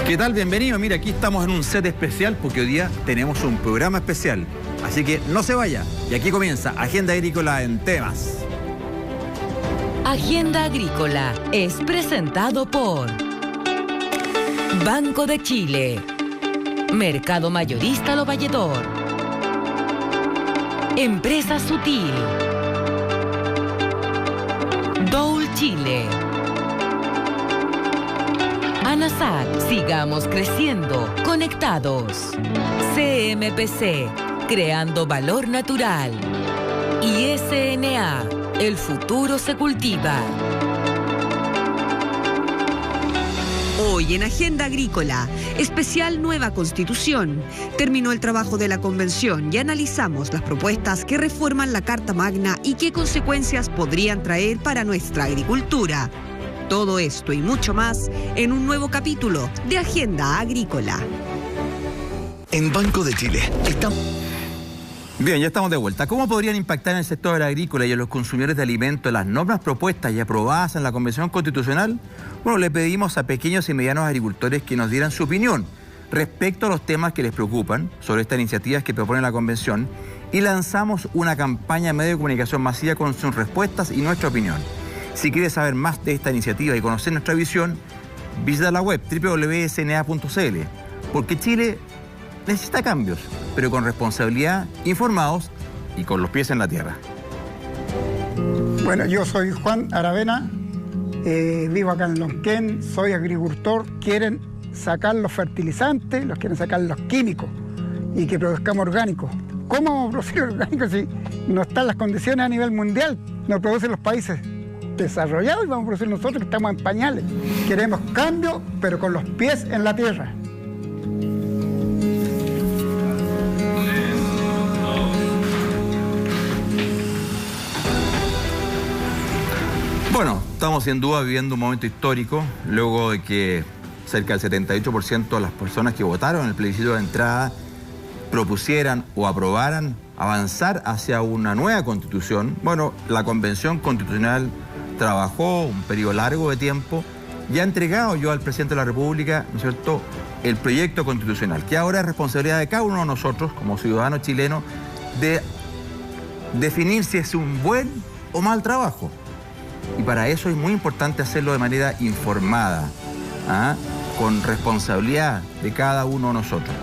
¿Qué tal? Bienvenido. Mira, aquí estamos en un set especial porque hoy día tenemos un programa especial. Así que no se vaya. Y aquí comienza Agenda Agrícola en Temas. Agenda Agrícola es presentado por Banco de Chile, Mercado Mayorista Lo Valledor, Empresa Sutil, Dole Chile, ANASAC, sigamos creciendo, conectados. CMPC, creando valor natural. Y SNA, el futuro se cultiva. Hoy en Agenda Agrícola, especial Nueva Constitución. Terminó el trabajo de la Convención y analizamos las propuestas que reforman la Carta Magna y qué consecuencias podrían traer para nuestra agricultura. Todo esto y mucho más en un nuevo capítulo de Agenda Agrícola. En Banco de Chile estamos... Bien, ya estamos de vuelta. ¿Cómo podrían impactar en el sector agrícola y en los consumidores de alimentos las normas propuestas y aprobadas en la Convención Constitucional? Bueno, le pedimos a pequeños y medianos agricultores que nos dieran su opinión respecto a los temas que les preocupan sobre estas iniciativas que propone la Convención y lanzamos una campaña en medios de comunicación masiva con sus respuestas y nuestra opinión. Si quieres saber más de esta iniciativa y conocer nuestra visión, visita la web www.sna.cl, porque Chile necesita cambios, pero con responsabilidad, informados y con los pies en la tierra. Bueno, yo soy Juan Aravena, vivo acá en Lonquén, soy agricultor. Quieren sacar los fertilizantes, los quieren sacar los químicos y que produzcamos orgánicos. ¿Cómo vamos a producir orgánicos si no están las condiciones a nivel mundial? No producen los países desarrollados y vamos a producir nosotros que estamos en pañales. Queremos cambio, pero con los pies en la tierra. Bueno, estamos sin duda viviendo un momento histórico, luego de que cerca del 78% de las personas que votaron en el plebiscito de entrada propusieran o aprobaran avanzar hacia una nueva constitución. Bueno, la Convención Constitucional trabajó un periodo largo de tiempo y ha entregado yo al presidente de la República, ¿no es cierto?, el proyecto constitucional, que ahora es responsabilidad de cada uno de nosotros, como ciudadanos chilenos, de definir si es un buen o mal trabajo. Y para eso es muy importante hacerlo de manera informada, con responsabilidad de cada uno de nosotros.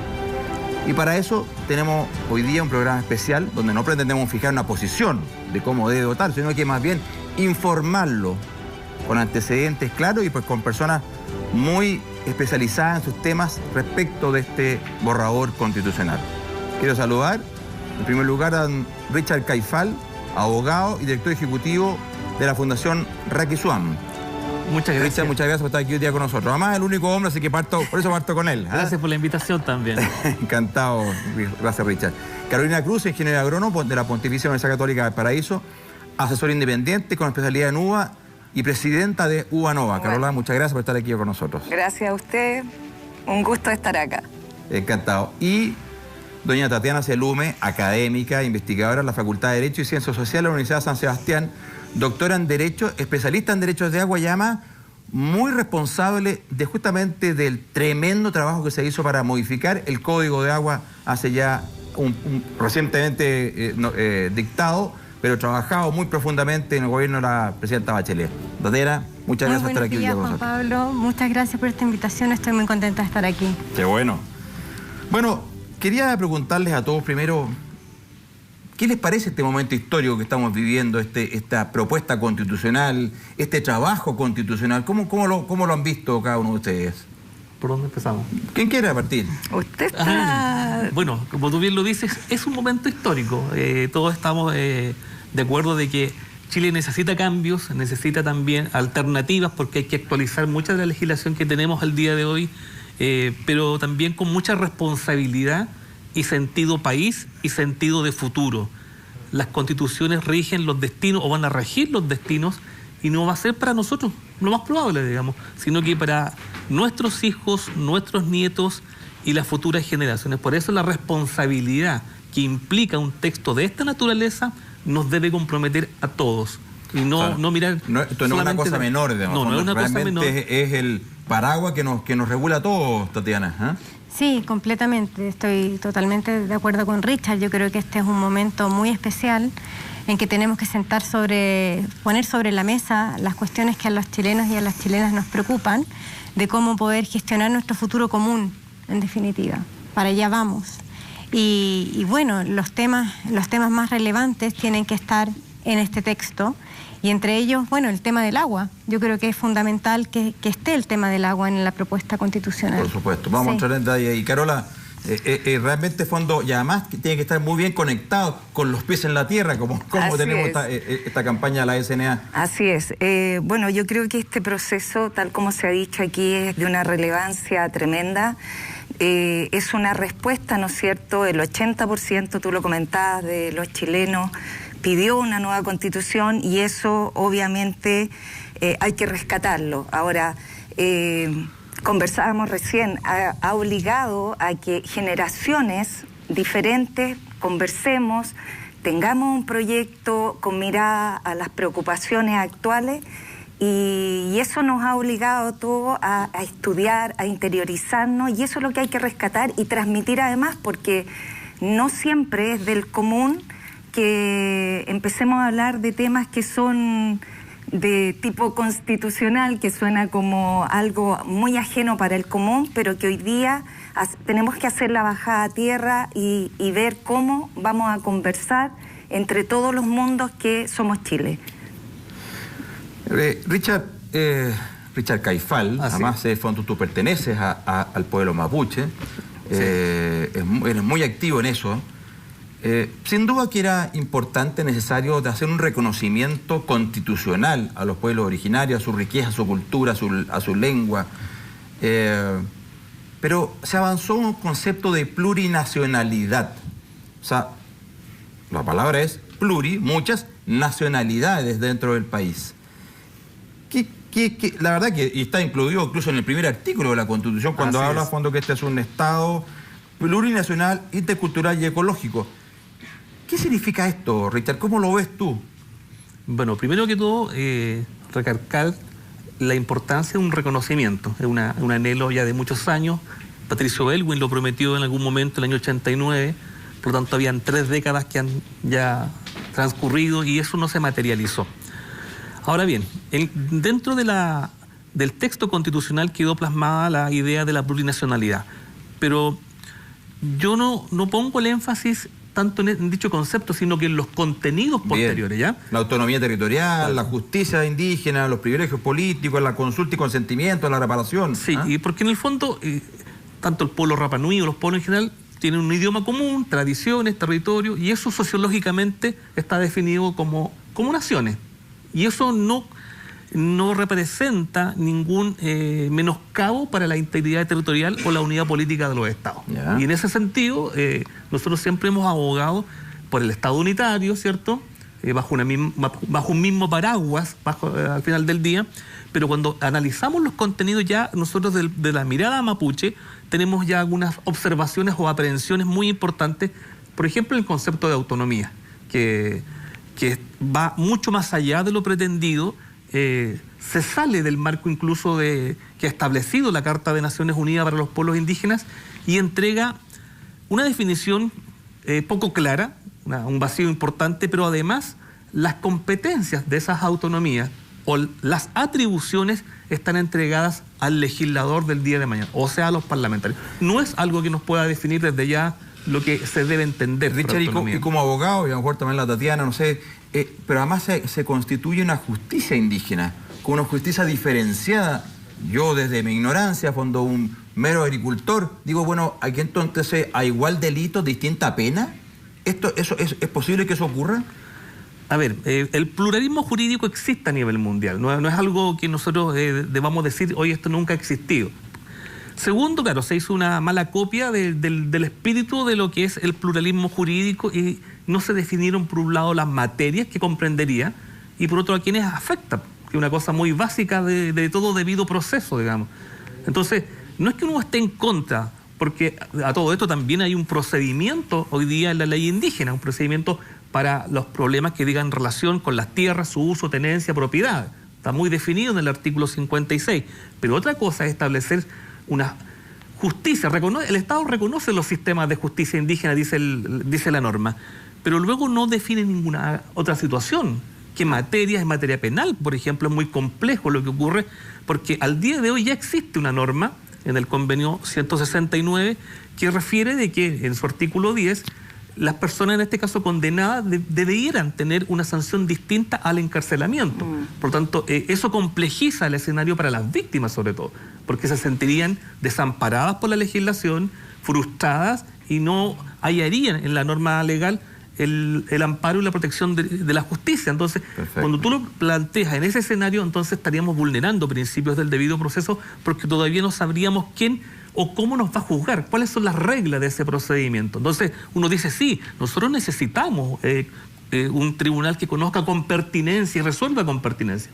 Y para eso tenemos hoy día un programa especial donde no pretendemos fijar una posición de cómo debe votar, sino que más bien informarlo con antecedentes claros y pues con personas muy especializadas en sus temas respecto de este borrador constitucional. Quiero saludar en primer lugar a Richard Caifal, abogado y director ejecutivo de la Fundación Raquisuam. Muchas gracias. Richard, muchas gracias por estar aquí hoy día con nosotros. Además, el único hombre, así que por eso parto con él. Gracias por la invitación también. Encantado. Gracias, Richard. Carolina Cruz, ingeniera agrónomo de la Pontificia Universidad Católica de Paraíso, asesora independiente con especialidad en uva y presidenta de Uva Nova. Carola, muchas gracias por estar aquí con nosotros. Gracias a usted. Un gusto estar acá. Encantado. Y doña Tatiana Celume, académica, investigadora en la Facultad de Derecho y Ciencias Sociales de la Universidad de San Sebastián, doctora en Derecho, especialista en Derechos de Agua y además muy responsable de justamente del tremendo trabajo que se hizo para modificar el Código de Agua hace ya recientemente dictado, pero trabajado muy profundamente en el gobierno de la presidenta Bachelet. Tatiana, muchas gracias por estar aquí hoy día con nosotros. Juan Pablo, muchas gracias por esta invitación, estoy muy contenta de estar aquí. Qué bueno. Bueno, quería preguntarles a todos primero, ¿qué les parece este momento histórico que estamos viviendo, esta propuesta constitucional, este trabajo constitucional? ¿Cómo lo han visto cada uno de ustedes? ¿Por dónde empezamos? ¿Quién quiere partir? Usted está... Bueno, como tú bien lo dices, es un momento histórico. Todos estamos de acuerdo de que Chile necesita cambios, necesita también alternativas, porque hay que actualizar mucha de la legislación que tenemos al día de hoy, pero también con mucha responsabilidad y sentido país y sentido de futuro. Las constituciones rigen los destinos o van a regir los destinos y no va a ser para nosotros, lo más probable, digamos, sino que para nuestros hijos, nuestros nietos y las futuras generaciones. Por eso la responsabilidad que implica un texto de esta naturaleza nos debe comprometer a todos. Y no mirar... esto no es una cosa menor, digamos. No es una cosa menor. Es paraguas que nos regula a todos, Tatiana. ¿Eh? Sí, completamente. Estoy totalmente de acuerdo con Richard. Yo creo que este es un momento muy especial en que tenemos que poner sobre la mesa las cuestiones que a los chilenos y a las chilenas nos preocupan, de cómo poder gestionar nuestro futuro común, en definitiva. Para allá vamos. Y bueno, los temas más relevantes tienen que estar en este texto, y entre ellos, bueno, el tema del agua. Yo creo que es fundamental que esté el tema del agua en la propuesta constitucional. Por supuesto. Vamos a entrar en detalle. Y Carola, realmente fondo, y además tiene que estar muy bien conectado con los pies en la tierra, como tenemos esta campaña de la SNA. Así es. Bueno, yo creo que este proceso, tal como se ha dicho aquí, es de una relevancia tremenda. Es una respuesta, ¿no es cierto? El 80%, tú lo comentabas, de los chilenos pidió una nueva constitución, y eso obviamente hay que rescatarlo. Ahora, conversábamos recién, ha obligado a que generaciones diferentes conversemos, tengamos un proyecto con mirada a las preocupaciones actuales, y eso nos ha obligado todo a estudiar, a interiorizarnos, y eso es lo que hay que rescatar y transmitir además, porque no siempre es del común que empecemos a hablar de temas que son de tipo constitucional, que suena como algo muy ajeno para el común, pero que hoy día tenemos que hacer la bajada a tierra y ver cómo vamos a conversar entre todos los mundos que somos Chile. Richard Caifal, además fondo, tú perteneces al pueblo mapuche, eres muy activo en eso. Sin duda que era importante, necesario de hacer un reconocimiento constitucional a los pueblos originarios, a su riqueza, a su cultura, a su lengua. Pero se avanzó un concepto de plurinacionalidad. O sea, la palabra es muchas nacionalidades dentro del país. La verdad que y está incluido incluso en el primer artículo de la Constitución, cuando habla a fondo que este es un Estado plurinacional, intercultural y ecológico. ¿Qué significa esto, Richard? ¿Cómo lo ves tú? Bueno, primero que todo, recalcar la importancia de un reconocimiento. Es un anhelo ya de muchos años. Patricio Aylwin lo prometió en algún momento, en el año 89, por lo tanto habían 3 décadas que han ya transcurrido y eso no se materializó. Ahora bien, dentro del texto constitucional quedó plasmada la idea de la plurinacionalidad, pero yo no pongo el énfasis tanto en dicho concepto, sino que en los contenidos posteriores. ¿Ya? La autonomía territorial, la justicia indígena, los privilegios políticos, la consulta y consentimiento, la reparación. Sí, y porque en el fondo, tanto el pueblo Rapa Nui o los pueblos en general tienen un idioma común, tradiciones, territorio, y eso sociológicamente está definido como naciones. Y eso no representa ningún menoscabo para la integridad territorial o la unidad política de los estados. Y en ese sentido, nosotros siempre hemos abogado por el Estado unitario, ¿cierto? Bajo un mismo paraguas, al final del día, pero cuando analizamos los contenidos ya, nosotros de la mirada mapuche, tenemos ya algunas observaciones o aprehensiones muy importantes, por ejemplo, el concepto de autonomía, que va mucho más allá de lo pretendido. Se sale del marco incluso que ha establecido la Carta de Naciones Unidas para los Pueblos Indígenas y entrega una definición poco clara, un vacío importante, pero además las competencias de esas autonomías o las atribuciones están entregadas al legislador del día de mañana, o sea, a los parlamentarios. No es algo que nos pueda definir desde ya lo que se debe entender. Richard, y como abogado, y a lo mejor también la Tatiana, no sé, pero además se constituye una justicia indígena, con una justicia diferenciada. Yo desde mi ignorancia, fondo un mero agricultor, digo, bueno, aquí entonces a igual delito, distinta pena. ¿Es posible que eso ocurra? A ver, el pluralismo jurídico existe a nivel mundial, no es algo que nosotros debamos decir, hoy esto nunca ha existido. Segundo, claro, se hizo una mala copia del espíritu de lo que es el pluralismo jurídico y no se definieron por un lado las materias que comprendería y por otro a quienes afecta, que es una cosa muy básica de todo debido proceso, digamos. Entonces, no es que uno esté en contra, porque a todo esto también hay un procedimiento hoy día en la ley indígena, un procedimiento para los problemas que digan relación con las tierras, su uso, tenencia, propiedad. está muy definido en el artículo 56, pero otra cosa es establecer una justicia. El Estado reconoce los sistemas de justicia indígena, dice la norma, pero luego no define ninguna otra situación. ¿Qué materia? Es materia penal, por ejemplo, es muy complejo lo que ocurre, porque al día de hoy ya existe una norma en el convenio 169 que refiere de que en su artículo 10 las personas en este caso condenadas debieran tener una sanción distinta al encarcelamiento. Por tanto, eso complejiza el escenario para las víctimas sobre todo, porque se sentirían desamparadas por la legislación, frustradas y no hallarían en la norma legal el amparo y la protección de la justicia. Entonces, perfecto, cuando tú lo planteas en ese escenario, entonces estaríamos vulnerando principios del debido proceso porque todavía no sabríamos quién o cómo nos va a juzgar, cuáles son las reglas de ese procedimiento. Entonces, uno dice, sí, nosotros necesitamos un tribunal que conozca con pertinencia y resuelva con pertinencia.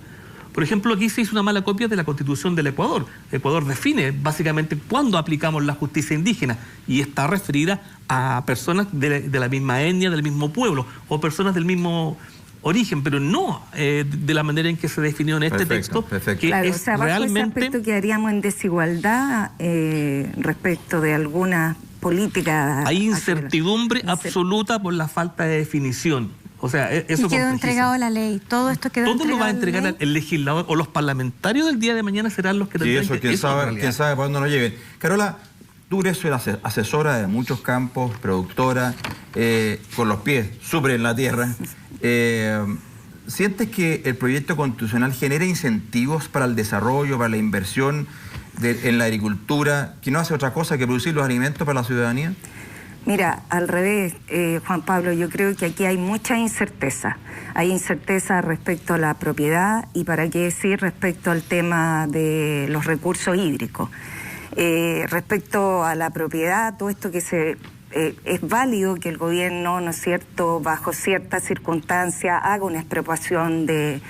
Por ejemplo, aquí se hizo una mala copia de la Constitución del Ecuador. Ecuador define básicamente cuándo aplicamos la justicia indígena y está referida a personas de la misma etnia, del mismo pueblo o personas del mismo origen, pero no de la manera en que se definió en este texto. Perfecto. Que claro, es realmente... ese aspecto quedaríamos en desigualdad respecto de algunas políticas. Hay incertidumbre absoluta por la falta de definición. O sea, eso y quedó entregado la ley. Todo esto quedó entregado. Todo lo va a entregar el legislador o los parlamentarios del día de mañana serán los que tendrán eso, quién sabe para dónde nos lleven. Carola, tú eres asesora de muchos campos, productora, con los pies súper en la tierra. ¿Sientes que el proyecto constitucional genera incentivos para el desarrollo, para la inversión en la agricultura, que no hace otra cosa que producir los alimentos para la ciudadanía? Mira, al revés, Juan Pablo, yo creo que aquí hay mucha incerteza. Hay incerteza respecto a la propiedad y para qué decir respecto al tema de los recursos hídricos. Respecto a la propiedad, todo esto que es válido que el gobierno, ¿no es cierto?, bajo ciertas circunstancias haga una expropiación de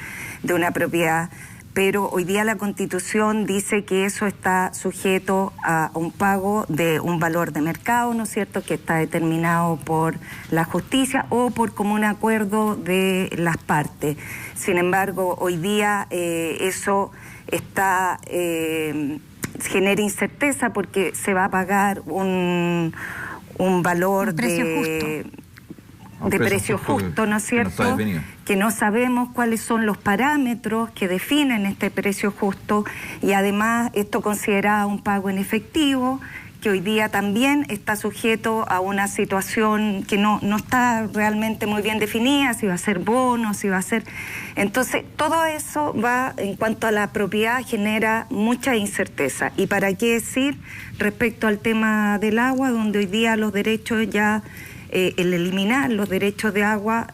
una propiedad, pero hoy día la Constitución dice que eso está sujeto a un pago de un valor de mercado, ¿no es cierto?, que está determinado por la justicia o por común acuerdo de las partes. Sin embargo, hoy día eso está genera incerteza porque se va a pagar un valor de precio justo, ¿no es cierto? Que no sabemos cuáles son los parámetros que definen este precio justo y además esto considera un pago en efectivo que hoy día también está sujeto a una situación que no está realmente muy bien definida, si va a ser bono, si va a ser... Entonces, todo eso va, en cuanto a la propiedad, genera mucha incerteza. ¿Y para qué decir respecto al tema del agua, donde hoy día los derechos ya... el eliminar los derechos de agua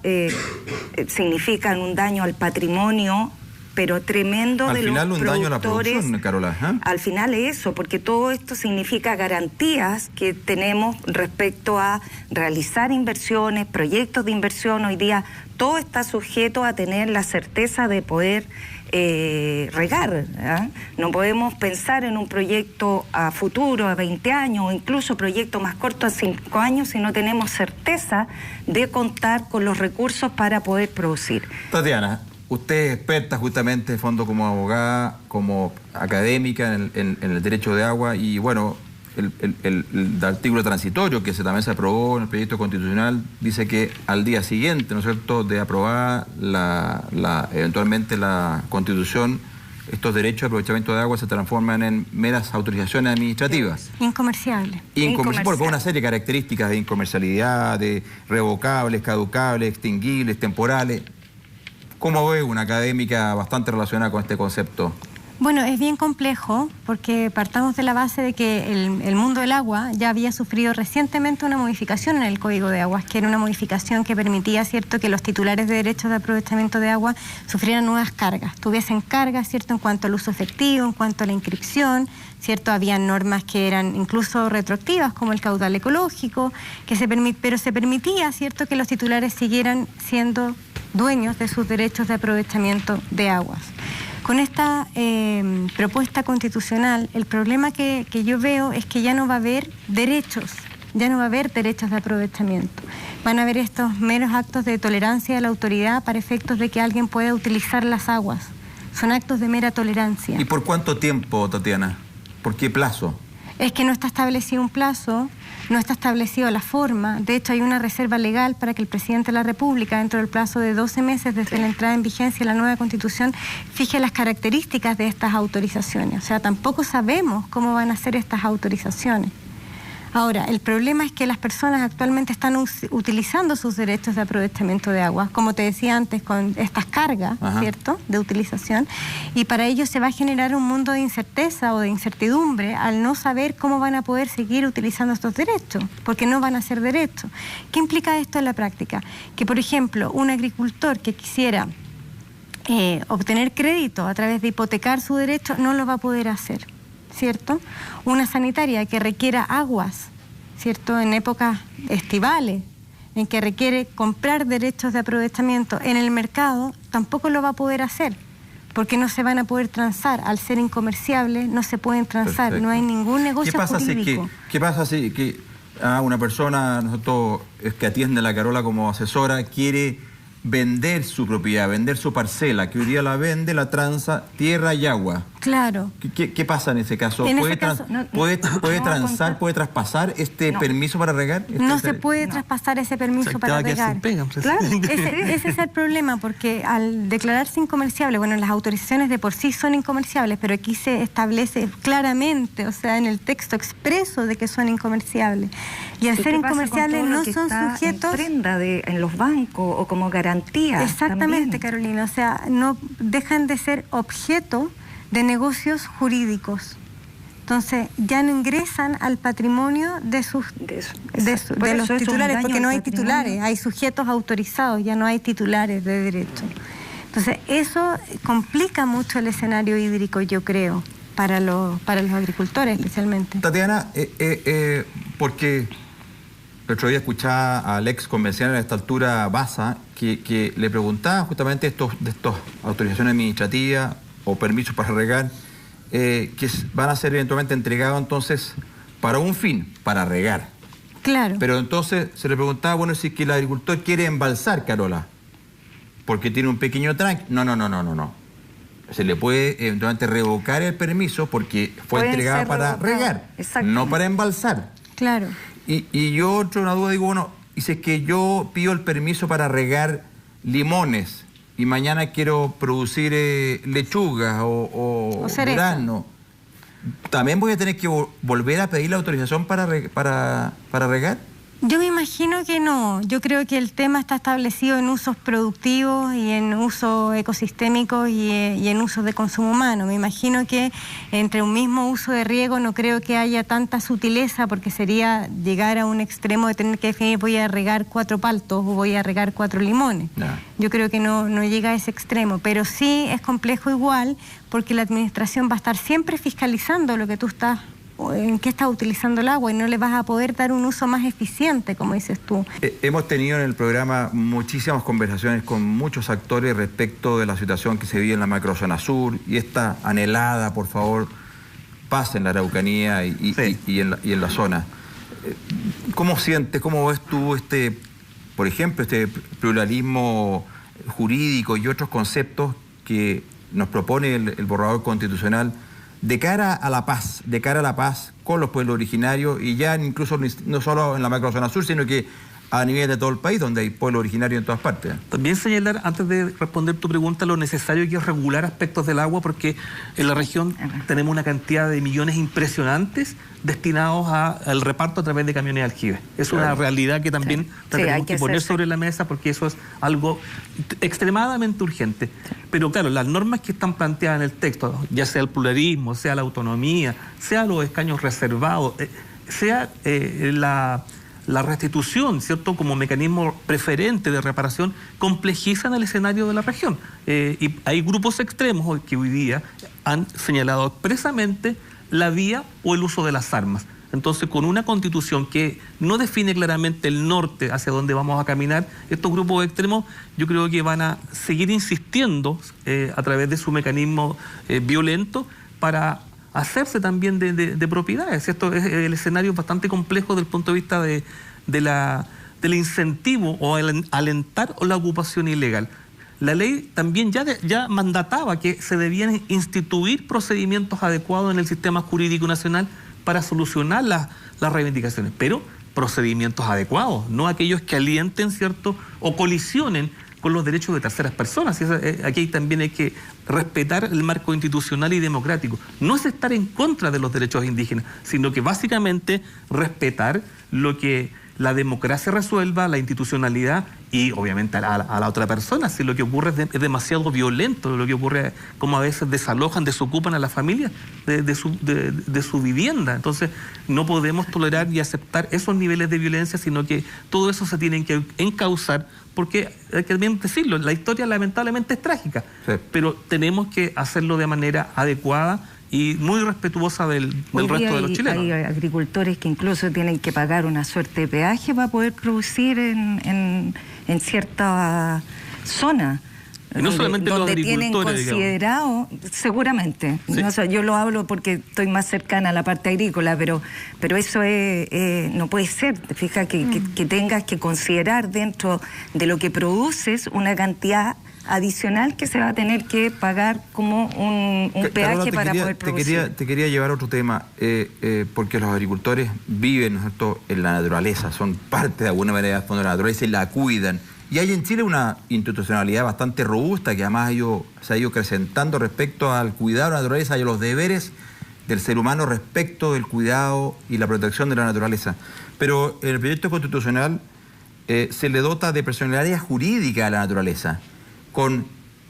significan un daño al patrimonio, pero tremendo de los productores. Al final un daño a la producción, Carola. Al final es eso, porque todo esto significa garantías que tenemos respecto a realizar inversiones, proyectos de inversión. Hoy día todo está sujeto a tener la certeza de poder regar. No podemos pensar en un proyecto a futuro, a 20 años, o incluso proyectos más cortos a 5 años, si no tenemos certeza de contar con los recursos para poder producir. Tatiana, usted es experta justamente, de fondo, como abogada, como académica en el derecho de agua y, bueno, el artículo transitorio que también se aprobó en el proyecto constitucional dice que al día siguiente, ¿no es cierto?, de aprobada eventualmente la Constitución, estos derechos de aprovechamiento de agua se transforman en meras autorizaciones administrativas. Incomerciables. Por una serie de características de incomercialidad, de revocables, caducables, extinguibles, temporales. ¿Cómo ve una académica bastante relacionada con este concepto? Bueno, es bien complejo porque partamos de la base de que el mundo del agua ya había sufrido recientemente una modificación en el Código de Aguas, que era una modificación que permitía, ¿cierto?, que los titulares de derechos de aprovechamiento de agua sufrieran nuevas cargas, tuviesen cargas, ¿cierto?, en cuanto al uso efectivo, en cuanto a la inscripción, ¿cierto? Había normas que eran incluso retroactivas, como el caudal ecológico, pero se permitía, ¿cierto?, que los titulares siguieran siendo dueños de sus derechos de aprovechamiento de aguas. Con esta propuesta constitucional, el problema que yo veo es que ya no va a haber derechos, de aprovechamiento. Van a haber estos meros actos de tolerancia de la autoridad para efectos de que alguien pueda utilizar las aguas, son actos de mera tolerancia. ¿Y por cuánto tiempo, Tatiana? ¿Por qué plazo? Es que no está establecido un plazo, no está establecido la forma. De hecho, hay una reserva legal para que el presidente de la República, dentro del plazo de 12 meses desde la entrada en vigencia de la nueva Constitución, fije las características de estas autorizaciones. O sea, tampoco sabemos cómo van a ser estas autorizaciones. Ahora, el problema es que las personas actualmente están utilizando sus derechos de aprovechamiento de agua, como te decía antes, con estas cargas, ¿cierto?, de utilización, y para ello se va a generar un mundo de incerteza o de incertidumbre al no saber cómo van a poder seguir utilizando estos derechos, porque no van a ser derechos. ¿Qué implica esto en la práctica? Que, por ejemplo, un agricultor que quisiera obtener crédito a través de hipotecar su derecho no lo va a poder hacer, ¿cierto? Una sanitaria que requiera aguas, ¿cierto?, en épocas estivales, en que requiere comprar derechos de aprovechamiento en el mercado, tampoco lo va a poder hacer, porque no se van a poder transar. Al ser incomerciables, no se pueden transar. Perfecto. No hay ningún negocio jurídico. ¿Qué pasa si una persona, nosotros, que atiende a la Carola como asesora, quiere vender su propiedad, vender su parcela, que hoy día la vende, la transa, tierra y agua? Claro. ¿Qué pasa en ese caso? ¿Puede transar, puede traspasar este permiso para regar? No se puede traspasar ese permiso para regar. Claro, ese es el problema, porque al declararse incomerciable, bueno, las autorizaciones de por sí son incomerciables, pero aquí se establece claramente, o sea, en el texto expreso de que son incomerciables. Y al ser incomerciables no son sujetos... en prenda en los bancos o como garantía. Exactamente, también. Carolina, o sea, no dejan de ser objeto de negocios jurídicos. Entonces, ya no ingresan al patrimonio de los titulares, porque no hay titulares, hay sujetos autorizados, ya no hay titulares de derecho. Entonces, eso complica mucho el escenario hídrico, yo creo, para los agricultores especialmente. Tatiana, porque el otro día escuchaba al ex convencional a esta altura, Baza, que le preguntaba justamente de estas autorizaciones administrativas o permisos para regar, que van a ser eventualmente entregados entonces para un fin, para regar. Claro. Pero entonces se le preguntaba, bueno, si es que el agricultor quiere embalsar, Carola, porque tiene un pequeño tranque. No. Se le puede eventualmente revocar el permiso porque fue entregado para regar, no para embalsar. Claro. Y yo, una duda, digo, bueno, y si es que yo pido el permiso para regar limones y mañana quiero producir lechugas o durazno, ¿también voy a tener que volver a pedir la autorización para regar? Yo me imagino que no. Yo creo que el tema está establecido en usos productivos y en usos ecosistémicos y en usos de consumo humano. Me imagino que entre un mismo uso de riego no creo que haya tanta sutileza, porque sería llegar a un extremo de tener que definir voy a regar 4 paltos o voy a regar 4 limones. No. Yo creo que no llega a ese extremo, pero sí es complejo igual, porque la administración va a estar siempre fiscalizando lo que tú estás, en qué estás utilizando el agua, y no le vas a poder dar un uso más eficiente, como dices tú. Hemos tenido en el programa muchísimas conversaciones con muchos actores respecto de la situación que se vive en la macrozona sur y esta anhelada, por favor, paz en la Araucanía y en la zona. ¿Cómo sientes, cómo ves tú por ejemplo, este pluralismo jurídico y otros conceptos que nos propone el borrador constitucional de cara a la paz con los pueblos originarios, y ya incluso no solo en la macrozona sur, sino que a nivel de todo el país, donde hay pueblos originarios en todas partes? También señalar, antes de responder tu pregunta, lo necesario que es regular aspectos del agua, porque en la región tenemos una cantidad de millones impresionantes destinados al reparto a través de camiones de aljibe. Es una realidad que también tenemos que poner sobre la mesa, porque eso es algo extremadamente urgente. Pero claro, las normas que están planteadas en el texto, ya sea el pluralismo, sea la autonomía, sea los escaños reservados, sea la restitución, ¿cierto?, como mecanismo preferente de reparación, complejizan el escenario de la región. Y hay grupos extremos que hoy día han señalado expresamente la vía o el uso de las armas. Entonces, con una constitución que no define claramente el norte hacia dónde vamos a caminar, estos grupos extremos yo creo que van a seguir insistiendo a través de su mecanismo violento para hacerse también de propiedades. Esto es el escenario bastante complejo desde el punto de vista del incentivo o el alentar o la ocupación ilegal. la ley también ya mandataba que se debían instituir procedimientos adecuados en el sistema jurídico nacional para solucionar las reivindicaciones, pero procedimientos adecuados, no aquellos que alienten, ¿cierto?, o colisionen con los derechos de terceras personas. Aquí también hay que respetar el marco institucional y democrático. No es estar en contra de los derechos indígenas, sino que básicamente respetar lo que la democracia resuelva, la institucionalidad y obviamente a la otra persona. Si lo que ocurre es demasiado violento, lo que ocurre como a veces desalojan, desocupan a la familia de su vivienda. Entonces no podemos tolerar y aceptar esos niveles de violencia, sino que todo eso se tiene que encauzar, porque hay que también decirlo, la historia lamentablemente es trágica, sí, pero tenemos que hacerlo de manera adecuada y muy respetuosa del resto de los chilenos. Hay agricultores que incluso tienen que pagar una suerte de peaje para poder producir en cierta zona. Y no solamente donde los tienen considerado, digamos, seguramente, sí, no sé, yo lo hablo porque estoy más cercana a la parte agrícola, pero eso no puede ser. Te fijas que tengas que considerar dentro de lo que produces una cantidad adicional que se va a tener que pagar como un peaje para poder producir. Te quería llevar a otro tema, porque los agricultores viven, ¿no es cierto?, en la naturaleza, son parte de alguna manera del fondo de la naturaleza y la cuidan. Y hay en Chile una institucionalidad bastante robusta que además se ha ido acrecentando respecto al cuidado de la naturaleza y a los deberes del ser humano respecto del cuidado y la protección de la naturaleza. Pero en el proyecto constitucional se le dota de personalidad jurídica a la naturaleza, con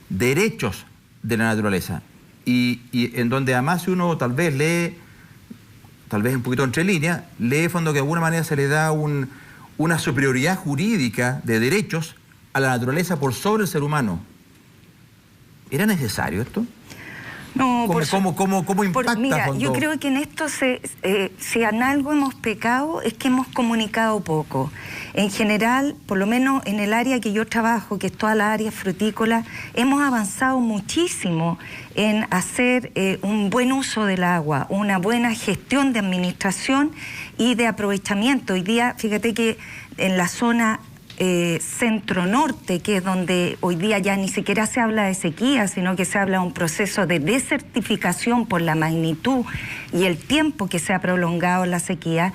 derechos de la naturaleza. Y en donde además si uno tal vez lee, tal vez un poquito entre líneas, lee de fondo que de alguna manera se le da una superioridad jurídica de derechos a la naturaleza por sobre el ser humano. ¿Era necesario esto? No, ¿Cómo impacta? Mira, yo creo que en esto, si en algo hemos pecado, es que hemos comunicado poco. En general, por lo menos en el área que yo trabajo, que es toda la área frutícola, hemos avanzado muchísimo en hacer un buen uso del agua, una buena gestión de administración y de aprovechamiento. Hoy día, fíjate que en la zona centro-norte, que es donde hoy día ya ni siquiera se habla de sequía, sino que se habla de un proceso de desertificación por la magnitud y el tiempo que se ha prolongado la sequía,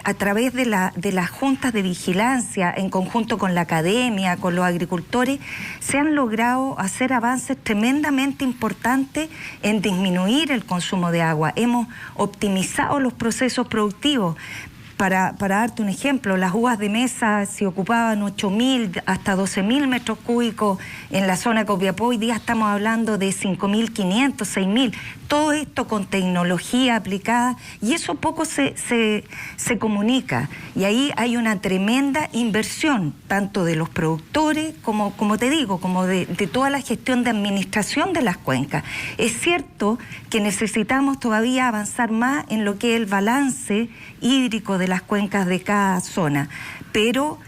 a través de las juntas de vigilancia, en conjunto con la academia, con los agricultores, se han logrado hacer avances tremendamente importantes en disminuir el consumo de agua. Hemos optimizado los procesos productivos. Para darte un ejemplo, las uvas de mesa se ocupaban 8.000 hasta 12.000 metros cúbicos en la zona de Copiapó. Hoy día estamos hablando de 5.500, 6.000. Todo esto con tecnología aplicada, y eso poco se comunica. Y ahí hay una tremenda inversión, tanto de los productores como te digo, como de toda la gestión de administración de las cuencas. Es cierto que necesitamos todavía avanzar más en lo que es el balance hídrico de las cuencas de cada zona, pero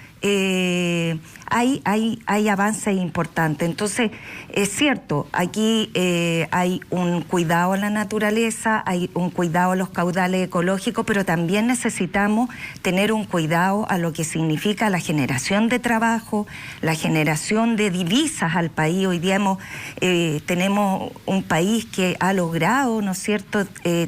hay avances importantes. Entonces, es cierto, aquí hay un cuidado a la naturaleza, hay un cuidado a los caudales ecológicos, pero también necesitamos tener un cuidado a lo que significa la generación de trabajo, la generación de divisas al país. Hoy día tenemos un país que ha logrado, ¿no es cierto?,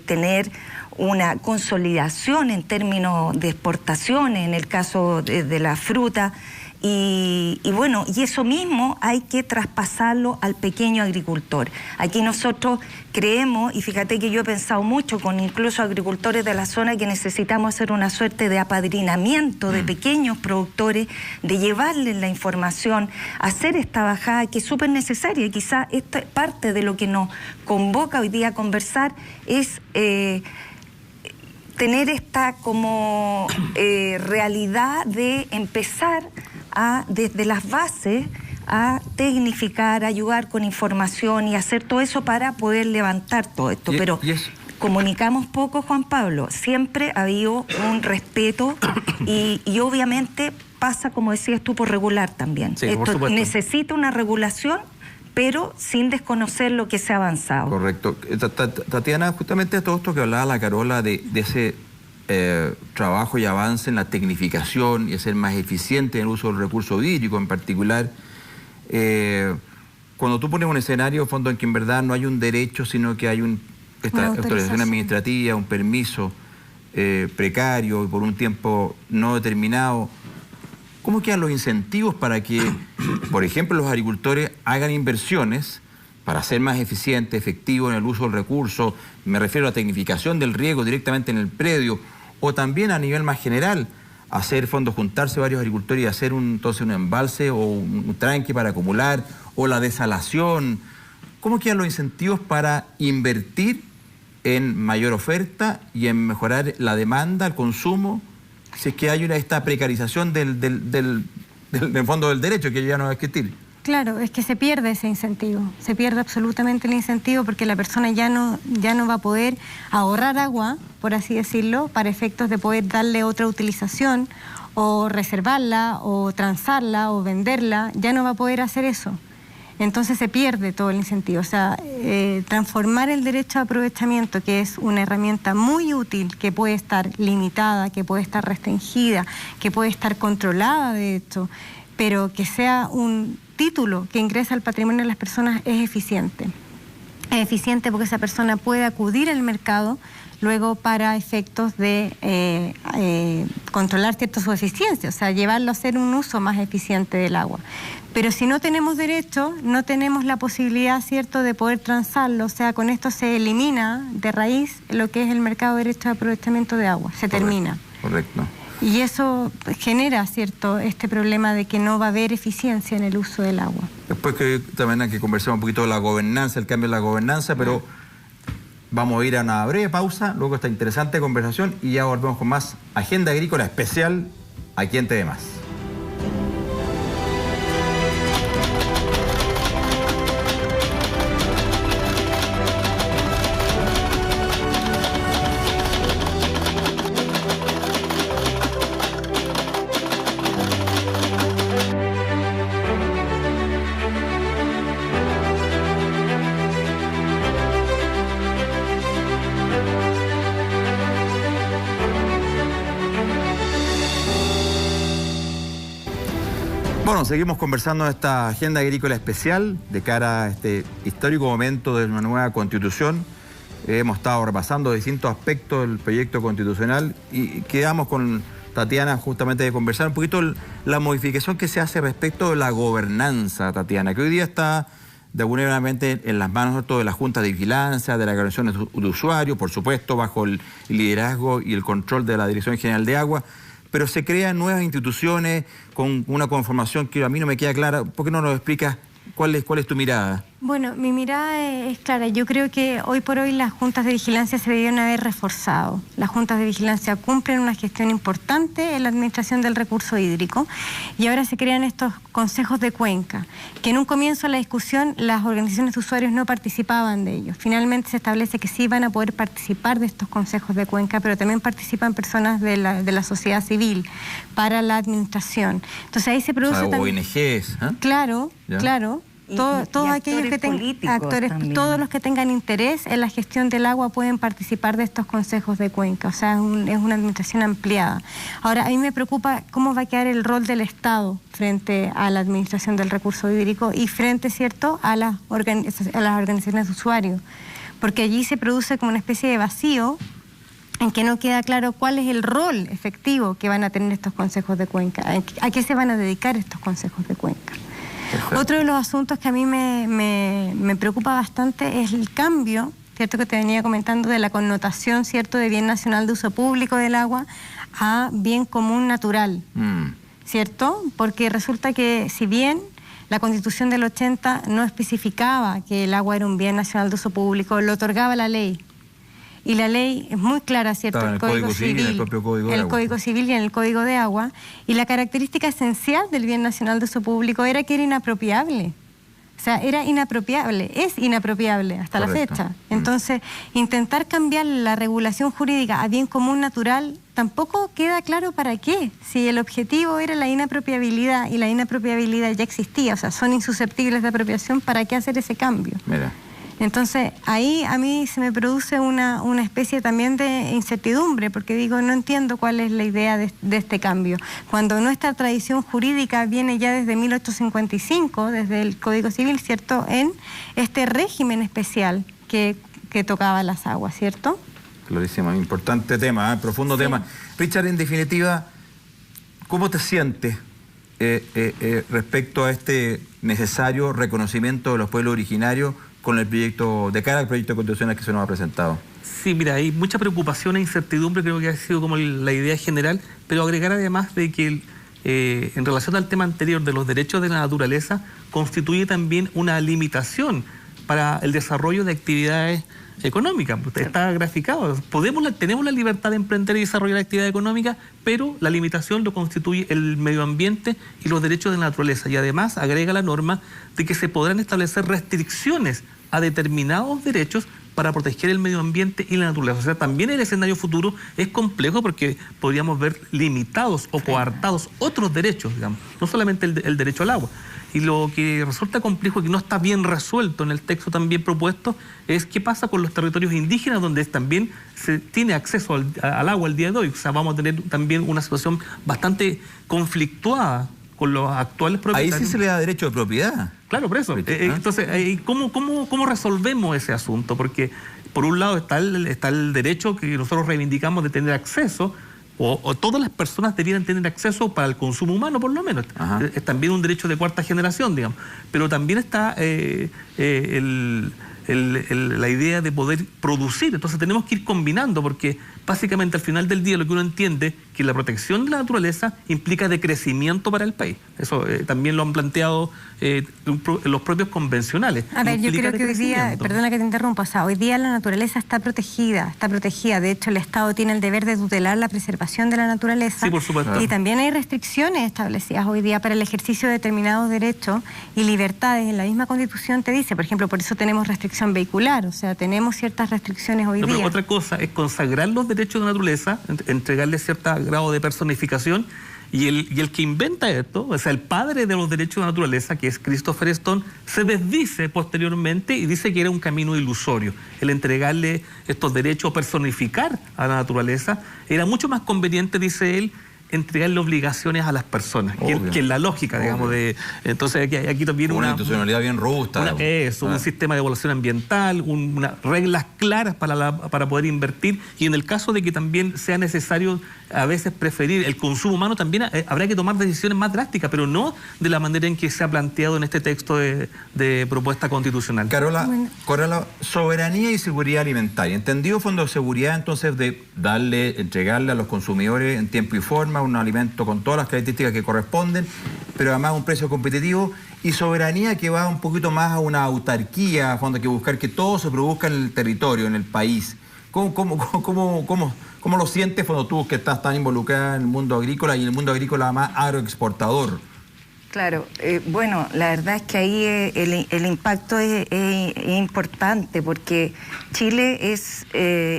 tener una consolidación en términos de exportaciones, en el caso de la fruta, y bueno, y eso mismo hay que traspasarlo al pequeño agricultor. Aquí nosotros creemos, y fíjate que yo he pensado mucho con incluso agricultores de la zona, que necesitamos hacer una suerte de apadrinamiento de pequeños productores, de llevarles la información, hacer esta bajada que es súper necesaria, y quizás esta parte de lo que nos convoca hoy día a conversar es tener esta como realidad de empezar desde las bases a tecnificar, a ayudar con información y hacer todo eso para poder levantar todo esto. Pero comunicamos poco, Juan Pablo. Siempre ha habido un respeto y obviamente pasa, como decías tú, por regular también. Sí, esto necesita una regulación, pero sin desconocer lo que se ha avanzado. Correcto. Tatiana, justamente todo esto que hablaba la Carola de ese trabajo y avance en la tecnificación y ser más eficiente en el uso del recurso hídrico en particular, Cuando tú pones un escenario, fondo, en que en verdad no hay un derecho, sino que hay esta autorización administrativa, un permiso precario y por un tiempo no determinado, ¿cómo quedan los incentivos para que, por ejemplo, los agricultores hagan inversiones para ser más eficientes, efectivos en el uso del recurso? Me refiero a la tecnificación del riego directamente en el predio, o también a nivel más general, hacer fondos, juntarse varios agricultores y hacer entonces un embalse o un tranque para acumular, o la desalación. ¿Cómo quedan los incentivos para invertir en mayor oferta y en mejorar la demanda, el consumo, si es que hay esta precarización del fondo del derecho, que ya no va a existir? Claro, es que se pierde ese incentivo, se pierde absolutamente el incentivo porque la persona ya no va a poder ahorrar agua, por así decirlo, para efectos de poder darle otra utilización o reservarla o transarla o venderla, ya no va a poder hacer eso. Entonces se pierde todo el incentivo. O sea, transformar el derecho a aprovechamiento, que es una herramienta muy útil, que puede estar limitada, que puede estar restringida, que puede estar controlada de hecho, pero que sea un título que ingresa al patrimonio de las personas, es eficiente. Es eficiente porque esa persona puede acudir al mercado luego para efectos de controlar cierto su eficiencia, o sea, llevarlo a hacer un uso más eficiente del agua. Pero si no tenemos derecho, no tenemos la posibilidad, ¿cierto?, de poder transarlo, o sea, con esto se elimina de raíz lo que es el mercado de derecho de aprovechamiento de agua, se termina. Correcto. Y eso genera, ¿cierto?, este problema de que no va a haber eficiencia en el uso del agua. Después que también hay que conversar un poquito de la gobernanza, el cambio de la gobernanza, pero vamos a ir a una breve pausa, luego esta interesante conversación y ya volvemos con más Agenda Agrícola Especial aquí en TV+. Bueno, seguimos conversando de esta agenda agrícola especial de cara a este histórico momento de una nueva constitución. Hemos estado repasando distintos aspectos del proyecto constitucional y quedamos con Tatiana justamente de conversar un poquito la modificación que se hace respecto de la gobernanza, Tatiana, que hoy día está de alguna manera en las manos de la Junta de Vigilancia, de la Organización de Usuarios, por supuesto, bajo el liderazgo y el control de la Dirección General de Agua. Pero se crean nuevas instituciones con una conformación que a mí no me queda clara. ¿Por qué no nos explicas cuál es tu mirada? Bueno, mi mirada es clara. Yo creo que hoy por hoy las juntas de vigilancia se debieron haber reforzado. Las juntas de vigilancia cumplen una gestión importante en la administración del recurso hídrico y ahora se crean estos consejos de cuenca, que en un comienzo de la discusión las organizaciones de usuarios no participaban de ellos. Finalmente se establece que sí van a poder participar de estos consejos de cuenca, pero también participan personas de la sociedad civil para la administración. Entonces ahí se produce también... ONGs, ¿eh? Claro, ¿ya? Claro. Todos aquellos que tengan actores, todos los que tengan interés en la gestión del agua pueden participar de estos consejos de cuenca, o sea, es una administración ampliada. Ahora, a mí me preocupa cómo va a quedar el rol del Estado frente a la administración del recurso hídrico y frente, ¿cierto?, a las organizaciones de usuarios, porque allí se produce como una especie de vacío en que no queda claro cuál es el rol efectivo que van a tener estos consejos de cuenca, a qué se van a dedicar estos consejos de cuenca. Perfecto. Otro de los asuntos que a mí me preocupa bastante es el cambio, ¿cierto?, que te venía comentando de la connotación, ¿cierto?, de bien nacional de uso público del agua a bien común natural, ¿cierto? Porque resulta que si bien la Constitución del 80 no especificaba que el agua era un bien nacional de uso público, lo otorgaba la ley. Y la ley es muy clara, ¿cierto? Estaba en el Código Civil, el propio Código de Agua. El Código Civil y en el Código de Agua. Y la característica esencial del bien nacional de uso público era que era inapropiable. O sea, era inapropiable, es inapropiable hasta Correcto. La fecha. Entonces, intentar cambiar la regulación jurídica a bien común natural tampoco queda claro para qué. Si el objetivo era la inapropiabilidad y la inapropiabilidad ya existía, o sea, son insusceptibles de apropiación, ¿para qué hacer ese cambio? Mira. Entonces, ahí a mí se me produce una especie también de incertidumbre, porque digo, no entiendo cuál es la idea de este cambio. Cuando nuestra tradición jurídica viene ya desde 1855, desde el Código Civil, ¿cierto?, en este régimen especial que tocaba las aguas, ¿cierto? Clarísimo, importante tema, profundo tema. Richard, en definitiva, ¿cómo te sientes respecto a este necesario reconocimiento de los pueblos originarios con el proyecto, de cara al proyecto constitucional que se nos ha presentado? Sí, mira, hay mucha preocupación e incertidumbre, creo que ha sido como la idea general, pero agregar además de que en relación al tema anterior de los derechos de la naturaleza, constituye también una limitación para el desarrollo de actividades económicas. Está graficado. Tenemos la libertad de emprender y desarrollar actividad económica, pero la limitación lo constituye el medio ambiente y los derechos de la naturaleza. Y además agrega la norma de que se podrán establecer restricciones a determinados derechos para proteger el medio ambiente y la naturaleza. O sea, también el escenario futuro es complejo porque podríamos ver limitados o coartados otros derechos, digamos, no solamente el derecho al agua. Y lo que resulta complejo y que no está bien resuelto en el texto también propuesto es qué pasa con los territorios indígenas donde también se tiene acceso al agua el día de hoy. O sea, vamos a tener también una situación bastante conflictuada con los actuales propietarios. Ahí sí se le da derecho de propiedad. Claro, por eso. Entonces, ¿cómo resolvemos ese asunto? Porque por un lado está el derecho que nosotros reivindicamos de tener acceso, o todas las personas debieran tener acceso para el consumo humano, por lo menos. Es también un derecho de cuarta generación, digamos. Pero también está la idea de poder producir. Entonces tenemos que ir combinando, porque básicamente al final del día lo que uno entiende que la protección de la naturaleza implica decrecimiento para el país. Eso también lo han planteado los propios convencionales. A ver, yo creo que hoy día, perdona que te interrumpa, o sea, hoy día la naturaleza está protegida. De hecho, el Estado tiene el deber de tutelar la preservación de la naturaleza. Sí, por supuesto. Y también hay restricciones establecidas hoy día para el ejercicio de determinados derechos y libertades. En la misma Constitución te dice, por ejemplo, por eso tenemos restricción vehicular, o sea, tenemos ciertas restricciones hoy día. Pero otra cosa es consagrar los derechos de la naturaleza, entregarle cierto grado de personificación, y el que inventa esto, o sea, el padre de los derechos de la naturaleza, que es Christopher Stone, se desdice posteriormente y dice que era un camino ilusorio. El entregarle estos derechos, personificar a la naturaleza, era mucho más conveniente, dice él, entregarle obligaciones a las personas, que es la lógica, digamos, de... Entonces aquí también una institucionalidad bien robusta. Un sistema de evaluación ambiental, unas reglas claras para poder invertir, y en el caso de que también sea necesario a veces preferir el consumo humano, también habrá que tomar decisiones más drásticas, pero no de la manera en que se ha planteado en este texto de propuesta constitucional. Carola, soberanía y seguridad alimentaria. ¿Entendido Fondo de Seguridad entonces de entregarle a los consumidores en tiempo y forma un alimento con todas las características que corresponden, pero además a un precio competitivo? Y soberanía que va un poquito más a una autarquía, a fondo, que buscar que todo se produzca en el territorio, en el país. ¿Cómo lo sientes cuando tú que estás tan involucrada en el mundo agrícola y en el mundo agrícola más agroexportador? Claro, bueno, la verdad es que ahí el impacto es importante, porque Chile es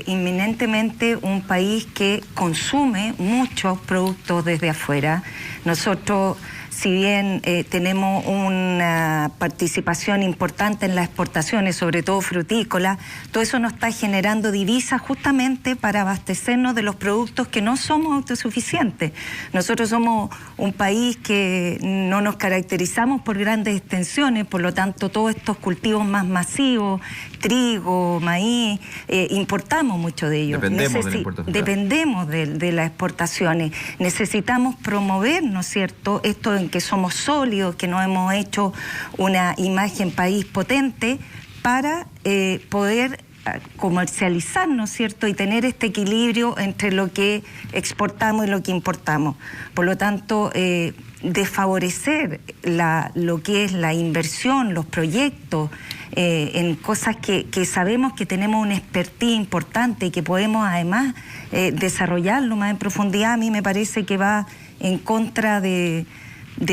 inminentemente un país que consume muchos productos desde afuera. Nosotros, si bien tenemos una participación importante en las exportaciones, sobre todo frutícolas, todo eso nos está generando divisas justamente para abastecernos de los productos que no somos autosuficientes. Nosotros somos un país que no nos caracterizamos por grandes extensiones, por lo tanto todos estos cultivos más masivos, trigo, maíz, importamos mucho de ellos. Dependemos de las exportaciones. Necesitamos promover, ¿no es cierto?, esto en que somos sólidos, que no hemos hecho una imagen país potente para poder comercializar, ¿no es cierto?, y tener este equilibrio entre lo que exportamos y lo que importamos. Por lo tanto, desfavorecer lo que es la inversión, los proyectos, en cosas que sabemos que tenemos una expertise importante y que podemos además desarrollarlo más en profundidad, a mí me parece que va en contra de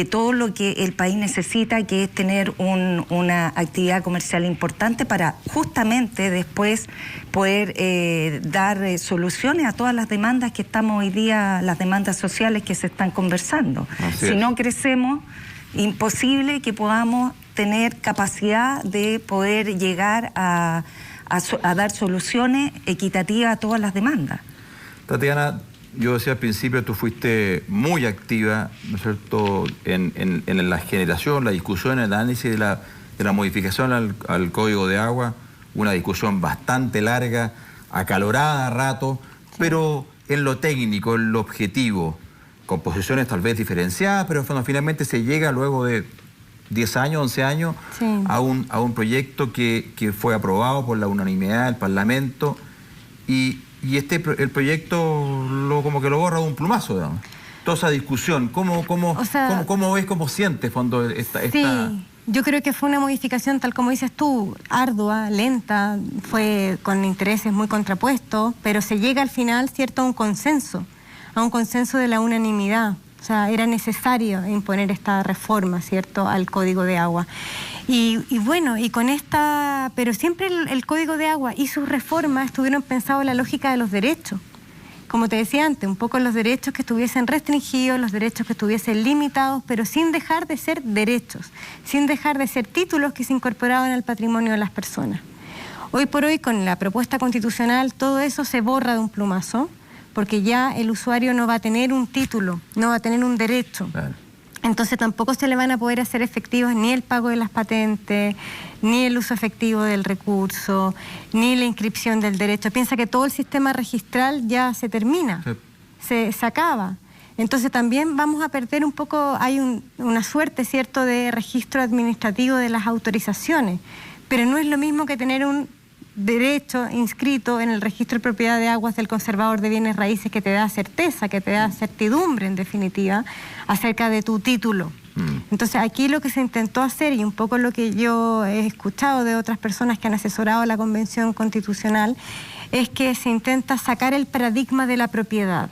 todo lo que el país necesita, que es tener una actividad comercial importante para justamente después poder dar soluciones a todas las demandas que estamos hoy día, las demandas sociales que se están conversando. Si no crecemos, imposible que podamos tener capacidad de poder llegar a dar soluciones equitativas a todas las demandas. Tatiana, yo decía al principio, tú fuiste muy activa, ¿no es cierto?, en la generación, la discusión, el análisis de la modificación al Código de Agua, una discusión bastante larga, acalorada a rato, pero en lo técnico, en lo objetivo, con posiciones tal vez diferenciadas, pero finalmente se llega luego de 10 años, 11 años, sí, a un proyecto que fue aprobado por la unanimidad del Parlamento y el proyecto como que lo borra de un plumazo, digamos. Toda esa discusión, ¿cómo ves, cómo sientes cuando esta... Sí, yo creo que fue una modificación, tal como dices tú, ardua, lenta, fue con intereses muy contrapuestos, pero se llega al final, ¿cierto?, a un consenso de la unanimidad. O sea, era necesario imponer esta reforma, ¿cierto?, al Código de Agua. Y bueno, y con esta... Pero siempre el Código de Agua y sus reformas estuvieron pensados en la lógica de los derechos. Como te decía antes, un poco los derechos que estuviesen restringidos, los derechos que estuviesen limitados, pero sin dejar de ser derechos, sin dejar de ser títulos que se incorporaban al patrimonio de las personas. Hoy por hoy, con la propuesta constitucional, todo eso se borra de un plumazo, porque ya el usuario no va a tener un título, no va a tener un derecho. Claro. Entonces tampoco se le van a poder hacer efectivos ni el pago de las patentes, ni el uso efectivo del recurso, ni la inscripción del derecho. Piensa que todo el sistema registral ya se termina, sí, se acaba. Entonces también vamos a perder un poco, hay una suerte, ¿cierto?, de registro administrativo de las autorizaciones, pero no es lo mismo que tener un derecho inscrito en el registro de propiedad de aguas del conservador de bienes raíces que te da certeza, que te da certidumbre en definitiva acerca de tu título. Entonces aquí lo que se intentó hacer, y un poco lo que yo he escuchado de otras personas que han asesorado a la Convención Constitucional, es que se intenta sacar el paradigma de la propiedad.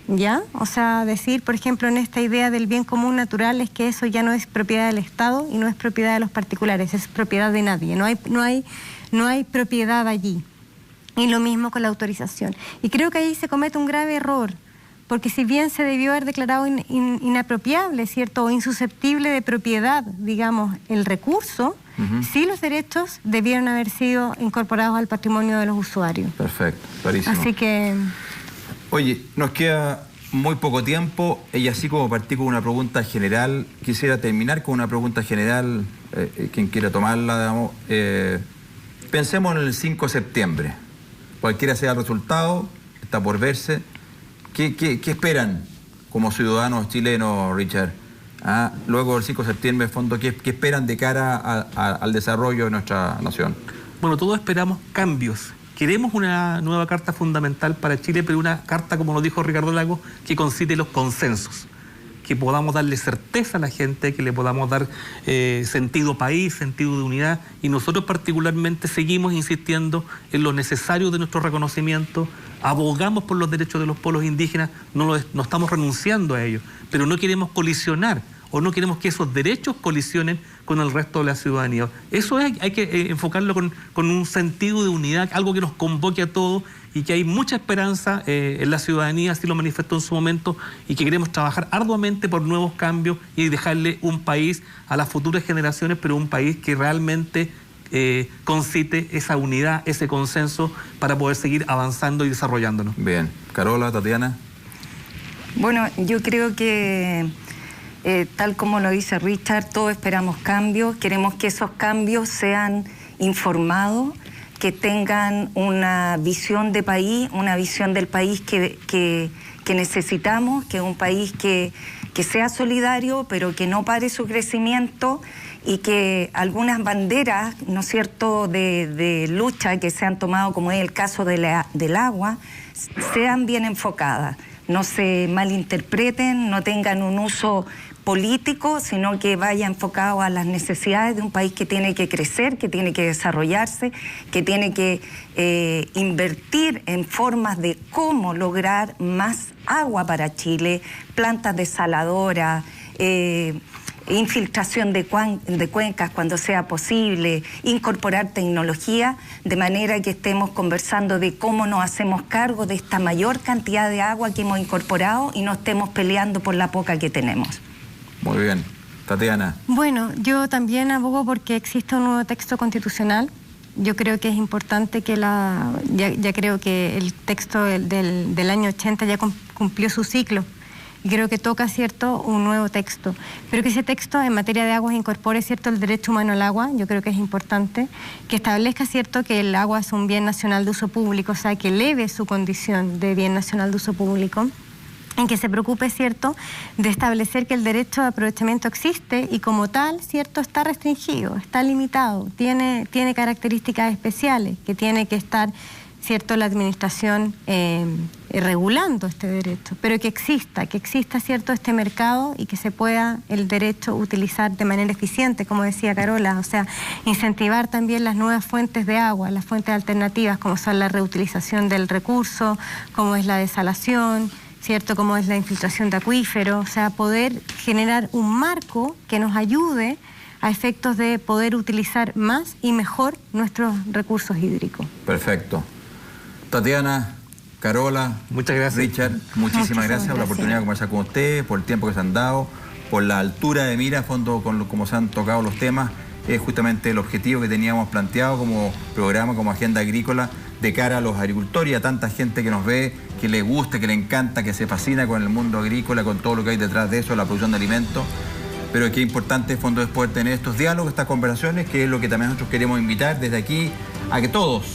¿Ya? O sea, decir, por ejemplo, en esta idea del bien común natural, es que eso ya no es propiedad del Estado y no es propiedad de los particulares, es propiedad de nadie, no hay propiedad allí. Y lo mismo con la autorización. Y creo que ahí se comete un grave error, porque si bien se debió haber declarado inapropiable, ¿cierto?, o insusceptible de propiedad, digamos, el recurso, sí los derechos debieron haber sido incorporados al patrimonio de los usuarios. Perfecto, clarísimo. Así que... Oye, nos queda muy poco tiempo y así como partí con una pregunta general, quisiera terminar con una pregunta general, quien quiera tomarla, digamos. Pensemos en el 5 de septiembre, cualquiera sea el resultado, está por verse. ¿Qué esperan como ciudadanos chilenos, Richard? Luego del 5 de septiembre, en fondo, ¿qué esperan de cara al desarrollo de nuestra nación? Bueno, todos esperamos cambios. Queremos una nueva carta fundamental para Chile, pero una carta, como lo dijo Ricardo Lagos, que concite los consensos, que podamos darle certeza a la gente, que le podamos dar sentido país, sentido de unidad, y nosotros particularmente seguimos insistiendo en lo necesario de nuestro reconocimiento, abogamos por los derechos de los pueblos indígenas, no estamos renunciando a ellos, pero no queremos colisionar o no queremos que esos derechos colisionen con el resto de la ciudadanía. Eso hay que enfocarlo con un sentido de unidad, algo que nos convoque a todos y que hay mucha esperanza en la ciudadanía, así lo manifestó en su momento, y que queremos trabajar arduamente por nuevos cambios y dejarle un país a las futuras generaciones, pero un país que realmente concite esa unidad, ese consenso para poder seguir avanzando y desarrollándonos. Bien. Carola, Tatiana. Bueno, yo creo que tal como lo dice Richard, todos esperamos cambios, queremos que esos cambios sean informados, que tengan una visión de país, una visión del país que necesitamos, que es un país que sea solidario, pero que no pare su crecimiento, y que algunas banderas, ¿no es cierto?, de lucha que se han tomado, como es el caso del agua, sean bien enfocadas, no se malinterpreten, no tengan un uso político, sino que vaya enfocado a las necesidades de un país que tiene que crecer, que tiene que desarrollarse, que tiene que invertir en formas de cómo lograr más agua para Chile, plantas desaladoras, infiltración de cuencas cuando sea posible, incorporar tecnología, de manera que estemos conversando de cómo nos hacemos cargo de esta mayor cantidad de agua que hemos incorporado y no estemos peleando por la poca que tenemos. Muy bien. Tatiana. Bueno, yo también abogo porque exista un nuevo texto constitucional. Yo creo que es importante que ya creo que el texto del año 80 ya cumplió su ciclo. Y creo que toca, ¿cierto?, un nuevo texto. Pero que ese texto en materia de aguas incorpore, ¿cierto?, el derecho humano al agua. Yo creo que es importante. Que establezca, ¿cierto?, que el agua es un bien nacional de uso público, o sea, que eleve su condición de bien nacional de uso público. En que se preocupe, ¿cierto?, de establecer que el derecho de aprovechamiento existe y como tal, ¿cierto?, está restringido, está limitado, tiene características especiales, que tiene que estar, ¿cierto?, la administración regulando este derecho, pero que exista, ¿cierto?, este mercado y que se pueda el derecho utilizar de manera eficiente, como decía Carola, o sea, incentivar también las nuevas fuentes de agua, las fuentes alternativas, como son la reutilización del recurso, como es la desalación, ¿cierto?, como es la infiltración de acuíferos, o sea, poder generar un marco que nos ayude a efectos de poder utilizar más y mejor nuestros recursos hídricos. Perfecto. Tatiana, Carola, muchas gracias. Richard, muchísimas gracias por la oportunidad de conversar con ustedes, por el tiempo que se han dado, por la altura de mira, a fondo, como se han tocado los temas. Es justamente el objetivo que teníamos planteado como programa, como agenda agrícola, de cara a los agricultores y a tanta gente que nos ve, que le gusta, que le encanta, que se fascina con el mundo agrícola, con todo lo que hay detrás de eso, la producción de alimentos. Pero qué importante en fondo es poder tener estos diálogos, estas conversaciones, que es lo que también nosotros queremos invitar desde aquí a que todos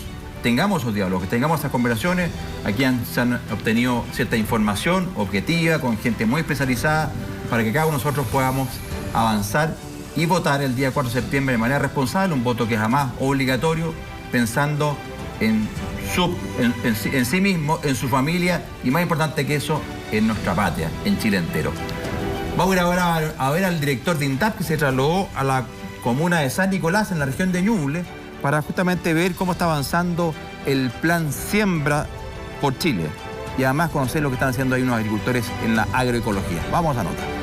tengamos esos diálogos, que tengamos esas conversaciones. Aquí se han obtenido cierta información objetiva, con gente muy especializada, para que cada uno de nosotros podamos avanzar y votar el día 4 de septiembre de manera responsable, un voto que es jamás obligatorio, pensando en sí mismo, en su familia y, más importante que eso, en nuestra patria, en Chile entero. Vamos a ir ahora a ver al director de INDAP, que se trasladó a la comuna de San Nicolás, en la región de Ñuble, para justamente ver cómo está avanzando el plan Siembra por Chile y además conocer lo que están haciendo ahí unos agricultores en la agroecología. Vamos a notar.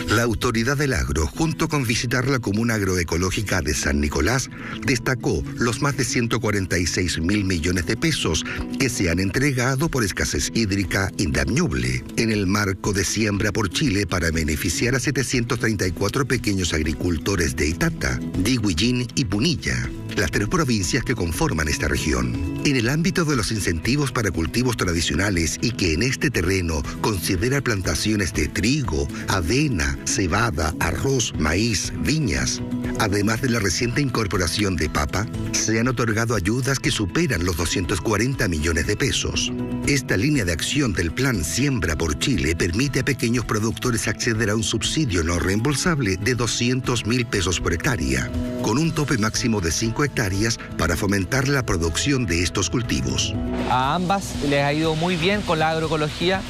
La Autoridad del Agro, junto con visitar la comuna agroecológica de San Nicolás, destacó los más de 146.000 millones de pesos que se han entregado por escasez hídrica INDAP Ñuble en el marco de Siembra por Chile para beneficiar a 734 pequeños agricultores de Itata, Dihuillín y Punilla, las 3 provincias que conforman esta región. En el ámbito de los incentivos para cultivos tradicionales y que en este terreno considera plantaciones de trigo, avena, cebada, arroz, maíz, viñas, además de la reciente incorporación de papa, se han otorgado ayudas que superan los 240 millones de pesos. Esta línea de acción del Plan Siembra por Chile permite a pequeños productores acceder a un subsidio no reembolsable de 200.000 pesos por hectárea, con un tope máximo de 5 hectáreas para fomentar la producción de estos cultivos. A ambas les ha ido muy bien con la agroecología.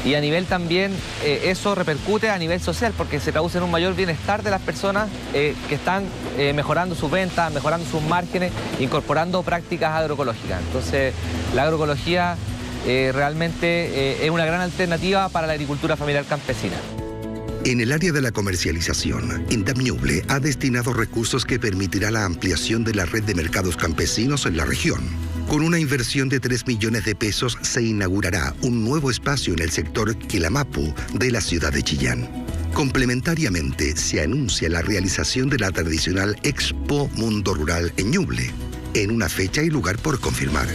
Y a nivel también, eso repercute a nivel social porque se traduce en un mayor bienestar de las personas que están mejorando sus ventas, mejorando sus márgenes, incorporando prácticas agroecológicas. Entonces, la agroecología realmente es una gran alternativa para la agricultura familiar campesina. En el área de la comercialización, INDAP Ñuble ha destinado recursos que permitirá la ampliación de la red de mercados campesinos en la región. Con una inversión de 3 millones de pesos se inaugurará un nuevo espacio en el sector Quilamapu de la ciudad de Chillán. Complementariamente, se anuncia la realización de la tradicional Expo Mundo Rural en Ñuble, en una fecha y lugar por confirmar.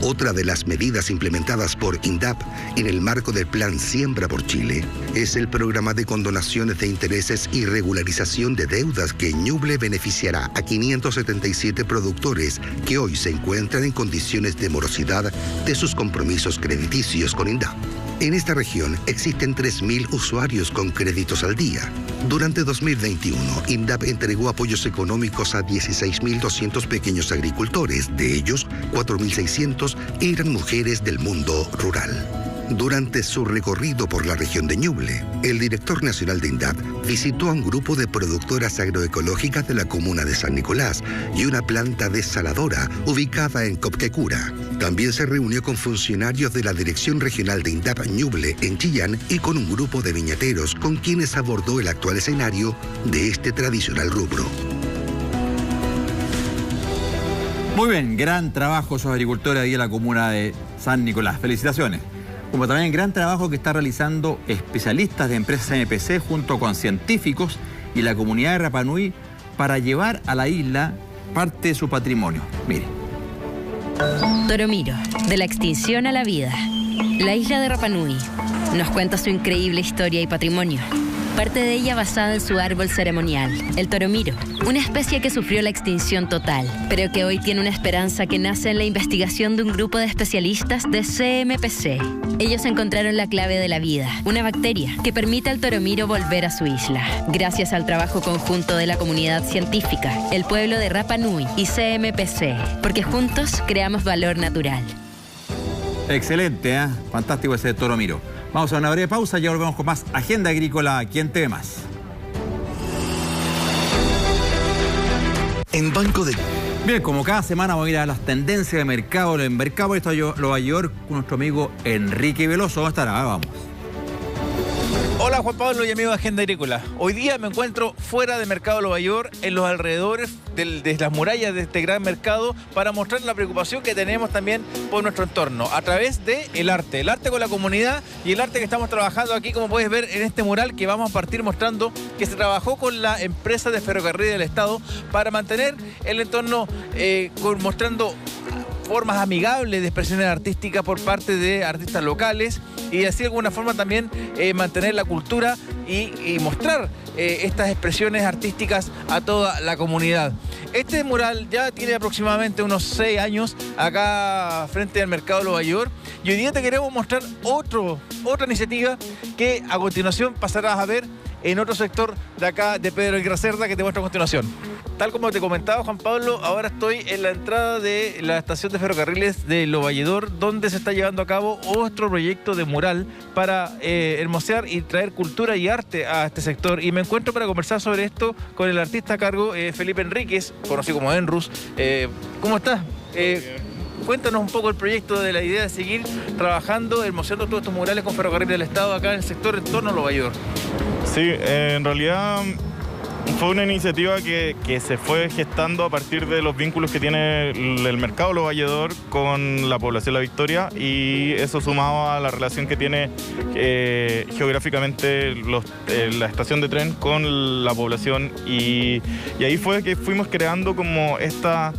Otra de las medidas implementadas por INDAP en el marco del Plan Siembra por Chile es el programa de condonaciones de intereses y regularización de deudas que en Ñuble beneficiará a 577 productores que hoy se encuentran en condiciones de morosidad de sus compromisos crediticios con INDAP. En esta región existen 3.000 usuarios con créditos al día. Durante 2021, INDAP entregó apoyos económicos a 16.200 pequeños agricultores. De ellos, 4.600 eran mujeres del mundo rural. Durante su recorrido por la región de Ñuble, el director nacional de INDAP visitó a un grupo de productoras agroecológicas de la comuna de San Nicolás y una planta desaladora ubicada en Copquecura. También se reunió con funcionarios de la Dirección Regional de INDAP Ñuble en Chillán y con un grupo de viñateros con quienes abordó el actual escenario de este tradicional rubro. Muy bien, gran trabajo esos agricultores ahí en la comuna de San Nicolás. Felicitaciones. como también el gran trabajo que está realizando especialistas de empresas CMPC junto con científicos y la comunidad de Rapa Nui para llevar a la isla parte de su patrimonio. Mire. Toromiro, de la extinción a la vida. La isla de Rapa Nui nos cuenta su increíble historia y patrimonio. Parte de ella basada en su árbol ceremonial, el toromiro, una especie que sufrió la extinción total, pero que hoy tiene una esperanza que nace en la investigación de un grupo de especialistas de CMPC. Ellos encontraron la clave de la vida, una bacteria que permite al toromiro volver a su isla. Gracias al trabajo conjunto de la comunidad científica, el pueblo de Rapa Nui y CMPC, porque juntos creamos valor natural. Excelente, ¿eh? Fantástico ese toromiro. Vamos a una breve pausa y ya volvemos con más Agenda Agrícola. ¿Quién te ve más? En Banco de... Bien, como cada semana vamos a ir a las tendencias de mercado. En mercado de Nueva York con nuestro amigo Enrique Veloso. ¿Dónde estará? Vamos. Hola Juan Pablo y amigos de Agenda Agrícola. Hoy día me encuentro fuera de Mercado Nueva York, en los alrededores de las murallas de este gran mercado, para mostrar la preocupación que tenemos también por nuestro entorno, a través del arte con la comunidad y el arte que estamos trabajando aquí, como puedes ver en este mural que vamos a partir mostrando, que se trabajó con la empresa de ferrocarril del Estado para mantener el entorno mostrando formas amigables de expresiones artísticas por parte de artistas locales y así de alguna forma también mantener la cultura y mostrar estas expresiones artísticas a toda la comunidad. Este mural ya tiene aproximadamente unos 6 años acá frente al Mercado Nueva York y hoy día te queremos mostrar otra iniciativa que a continuación pasarás a ver en otro sector de acá de Pedro Aguirre Cerda, que te muestro a continuación. Tal como te comentaba, Juan Pablo, ahora estoy en la entrada de la estación de ferrocarriles de Lo Valledor, donde se está llevando a cabo otro proyecto de mural para hermosear y traer cultura y arte a este sector. Y me encuentro para conversar sobre esto con el artista a cargo, Felipe Enríquez, conocido como Enrus. ¿Cómo estás? Cuéntanos un poco el proyecto de la idea de seguir trabajando, hermoseando todos estos murales con Ferrocarril del Estado acá en el sector en torno a Lo Valledor. Sí, en realidad fue una iniciativa que se fue gestando a partir de los vínculos que tiene el mercado Lo Valledor con la población de La Victoria, y eso sumado a la relación que tiene geográficamente la estación de tren con la población, y ahí fue que fuimos creando como esta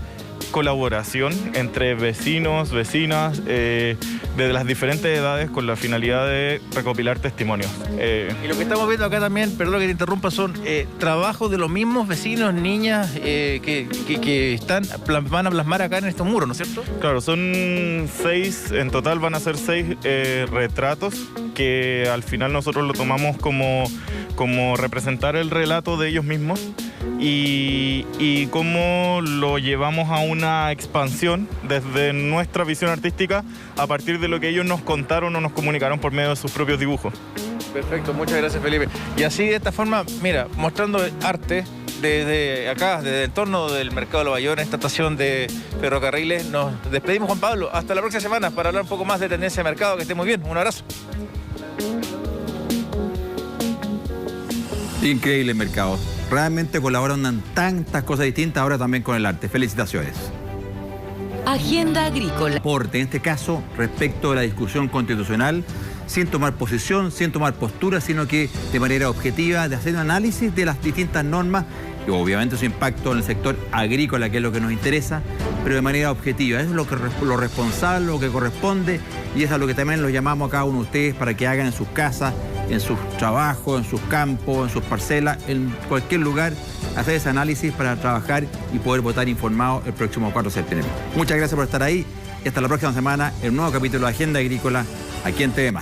colaboración entre vecinos, vecinas, de las diferentes edades, con la finalidad de recopilar testimonios. Y lo que estamos viendo acá también, perdón que te interrumpa, son trabajos de los mismos vecinos, niñas que van a plasmar acá en estos muros, ¿no es cierto? Claro, son 6, en total van a ser 6 retratos que al final nosotros lo tomamos como representar el relato de ellos mismos y cómo lo llevamos a una expansión desde nuestra visión artística a partir de lo que ellos nos contaron o nos comunicaron por medio de sus propios dibujos. Perfecto, muchas gracias Felipe. Y así de esta forma, mira, mostrando arte desde acá, desde el entorno del Mercado Nueva York, en esta estación de ferrocarriles, nos despedimos, Juan Pablo. Hasta la próxima semana para hablar un poco más de tendencia de mercado. Que esté muy bien, un abrazo. Increíble mercado. Realmente colaboran en tantas cosas distintas, ahora también con el arte. Felicitaciones. Agenda Agrícola. En este caso, respecto de la discusión constitucional, sin tomar posición, sin tomar postura, sino que de manera objetiva, de hacer un análisis de las distintas normas y obviamente su impacto en el sector agrícola, que es lo que nos interesa, pero de manera objetiva. Eso es lo responsable, lo que corresponde, y es a lo que también los llamamos a cada uno de ustedes para que hagan en sus casas, en sus trabajos, en sus campos, en sus parcelas, en cualquier lugar, hacer ese análisis para trabajar y poder votar informados el próximo 4 de septiembre. Muchas gracias por estar ahí y hasta la próxima semana en un nuevo capítulo de Agenda Agrícola, aquí en TV+.